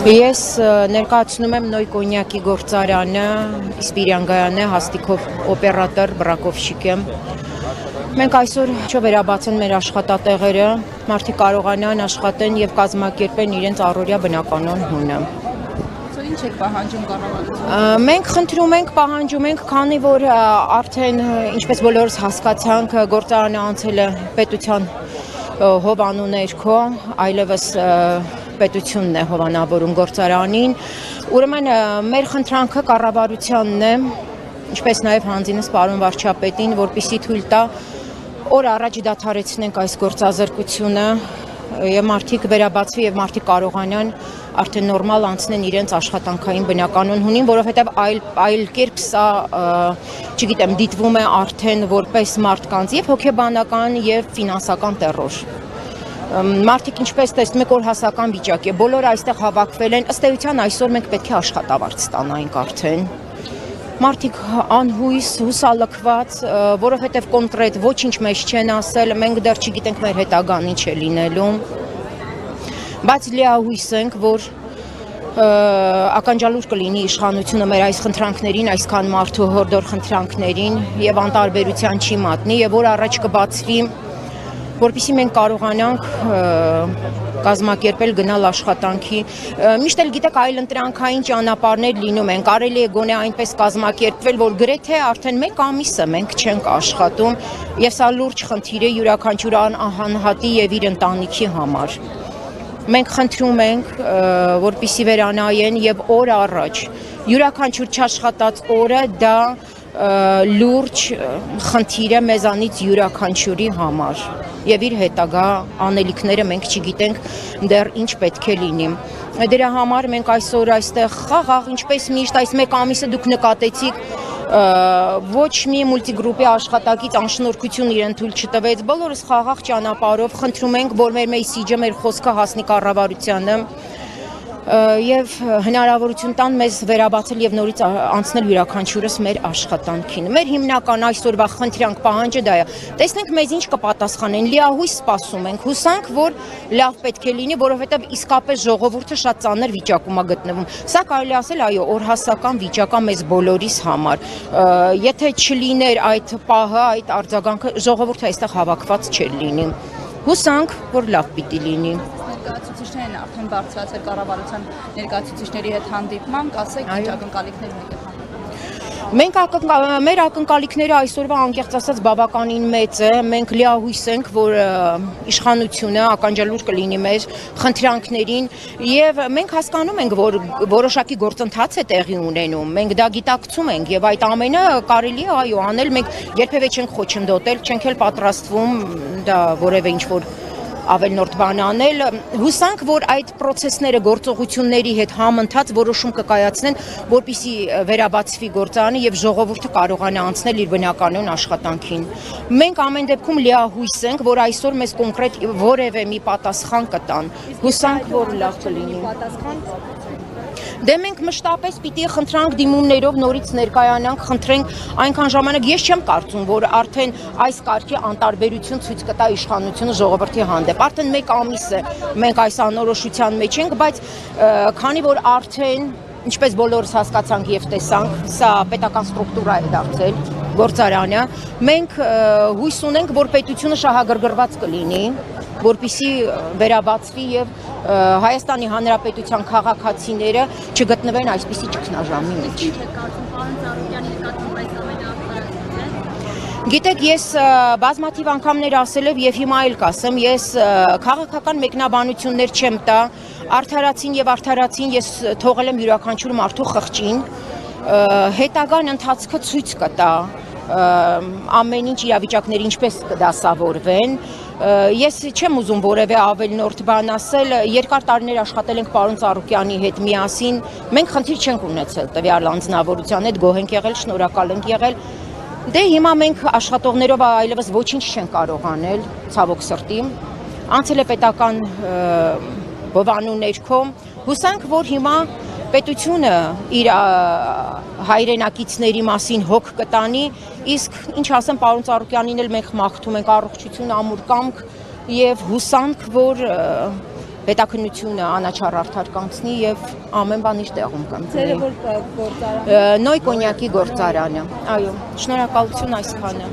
Ես ներկայացնում եմ Նոյ կոնյակի գործարանը, Իսպիրյանգայանը, հաստիքով օպերատոր բրակովշիկ եմ։ Մենք այսօր վերաբացեն մեր աշխատատեղերը, մարդիկ կարողանան աշխատեն եւ կազմակերպեն իրենց առօրյա բնականոն հունը։ Ինչ եք պահանջում կառավարությունից։ Մենք խնդրում ենք, պահանջում ենք, քանի որ արդեն ինչպես բոլորս հասկացանք, գործարանը անցել է պետության հովանու ներքո, այլևս պետությունն է հովանավորում գործարանին, ուրեմն մեր խնդրանքը կառավարությանն է, ինչպես նաև հանձինս պարոն վարչապետին, որպեսզի թույլ տա օր առաջ դադարեցնենք այս գործազրկությունը եւ մարդիկ վերաբացվի եւ մարդիկ կարողանան արդեն նորմալ անցնեն իրենց աշխատանքային բնականոն հունին, որովհետեւ այլ կերպ սա, չգիտեմ, դիտվում է արդեն որպես մարդկանց եւ հոգեբանական եւ ֆինանսական տեռոր։ Մարդիկ ինչպես տեսնում եք, օրհասական վիճակ է, բոլորը այստեղ հավաքվել են, ըստ էության այսօր մենք պետք է աշխատավարձ ստանանք արդեն։ Մարդիկ անհույս, հուսալքված, որովհետև կոնկրետ ոչինչ մեզ չեն ասել, մենք դեռ չգիտենք մեր հետագան ինչ է լինելու, բայց լիահույս ենք, որ ականջալուր կլինի իշխանությունը մեր այս խնդրանքներին, այսքան մարդու հորդոր խնդրանքներին եւ անտարբերության չի մատնի եւ որ առաջ կբացվի, որպեսզի մենք կարողանանք կազմակերպել գնալ աշխատանքի, միշտ էլ գիտեք այլ ընտրանքային ճանապարհներ լինում են, կարելի է գոնե այնպես կազմակերպվել, որ գրեթե արդեն 1 ամիս է մենք չենք աշխատում եւ սա լուրջ խնդիր է յուրաքանչյուր անհատի եւ իր ընտանիքի համար։ Մենք խնդրում ենք, որպեսզի վերանայեն եւ օր առաջ յուրաքանչյուր չաշխատած օրը դա լուրջ խնդիր է մեզանից յուրաքանչյուրի համար եւ իր հետագա անելիքները մենք չգիտենք դեռ ինչ պետք է լինի։ Դրա համար մենք այսօր այստեղ խաղաղ, ինչպես միշտ այս 1 ամիսը դուք նկատեցիք, ոչ մի մուլտիգրուպի աշխատակից անշնորհքություն իրեն թույլ չտվեց, բոլորս խաղաղ ճանապարհով խնդրում ենք, որ մեր մեսիջը, մեր խոսքը հասնի կառավարությանը եւ հնարավորություն տան մեզ վերաբացել եւ նորից անցնել յուրաքանչյուրս մեր աշխատանքին։ Մեր հիմնական այսօրվա խնդրանք պահանջը դա է։ Տեսնենք մեզ ինչ կպատասխանեն, լիահույս սպասում ենք, հուսանք, որ լավ պետք է լինի, որովհետեւ իսկապես ժողովուրդը շատ ծանր վիճակում է գտնվում։ Սա կարելի ասել, այո, օրհասական վիճակ է մեզ բոլորիս համար։ Եթե չլիներ այդ պահը, այդ արձագանքը, ժողովուրդը այստեղ հավաքված չէր լինի։ Հուսանք, որ լավ պիտի լինի։ Ներկայացուցիչներն արդեն բարձրացել կառավարության ներկայացուցիչների հետ հանդիպման, ասեք ինչ ակնկալիքներ ունեք։ Մեր ակնկալիքները այսօրվա անկեղծ ասած բավականին մեծ է, մենք լիահույս ենք, որ իշխանությունը ականջալուր կլինի մեր խնդրանքներին եւ մենք հասկանում ենք, որ որոշակի գործընթաց է տեղի ունենում, մենք դա գիտակցում ենք եւ այդ ամենը կարելի է այո անել, մենք երբևէ չենք խոչընդոտել, չենք էլ պատրաստվում դա որևէ ինչ-որ ավելնորդ բան անել, հուսանք, որ այդ պրոցեսները գործողությունների հետ համընթաց որոշում կկայացնեն, որպեսզի վերաբացվի գործարանը եւ ժողովուրդը կարողանա անցնել իր բնականոն աշխատանքին։ Մենք ամեն դեպքում լիահույս ենք, որ այսօր մեզ կոնկրետ որևէ մի պատասխան կտան։ Հուսանք, որ լավ կլինի։ Դե մենք մշտապես պիտի խնդրանք դիմումներով նորից ներկայանանք, խնդրենք այնքան ժամանակ, ես չեմ կարծում, որ արդեն այս կարգի անտարբերություն ցույց կտա իշխանությունը ժողովրդի հանդեպ։ Արդեն 1 ամիս է մենք այս անորոշության մեջ ենք, բայց քանի որ արդեն, ինչպես բոլորս հասկացանք եւ տեսանք, սա պետական ստրուկտուրա է դարձել գործարանը, մենք հույս ունենք, որ պետությունը շահագրգռված կլինի, որպեսզի վերաբացվի եւ Հայաստանի Հանրապետության քաղաքացիները չգտնվեն այսպիսի ճգնաժամի մեջ։ Գիտեք, ես բազմաթիվ անգամներ ասել եւ հիմա էլ կասեմ, ես քաղաքական մեկնաբանություններ չեմ տա, արդարացին եւ արդարացին ես թողել եմ յուրաքանչյուր մարդու խղճին, հետագան ընթացքը ցույց կտա ամեն ինչ իրավիճակների ինչպես կդասավորվեն։ Ես չեմ ուզում որևէ ավելնորդ բան ասել, երկար տարիներ աշխատել ենք պարոն Ծառուկյանի հետ միասին, մենք խնդիր չենք ունեցել տվյալ անձնավորության հետ, գոհ ենք եղել, շնորհակալ ենք եղել։ Դե հիմա մենք աշխատողներով այլևս ոչինչ չենք կարող անել, ցավոք սրտի, անցել է պետական հովանու ներքո, հուսանք, որ հիմա պետությունը իր հայրենակիցների մասին հոգ կտանի, իսկ ինչ ասեմ պարոն Ծառուկյանին էլ մենք մաղթում ենք առողջություն, ամուր կամք եւ հուսանք, որ պետաքննությունը անաչառ արդար կանցնի եւ ամեն բան իր տեղում Ձերը կընկնի։ որ գործարան Նոյ կոնյակի գործարանը։ Այո, շնորհակալություն այսքանը։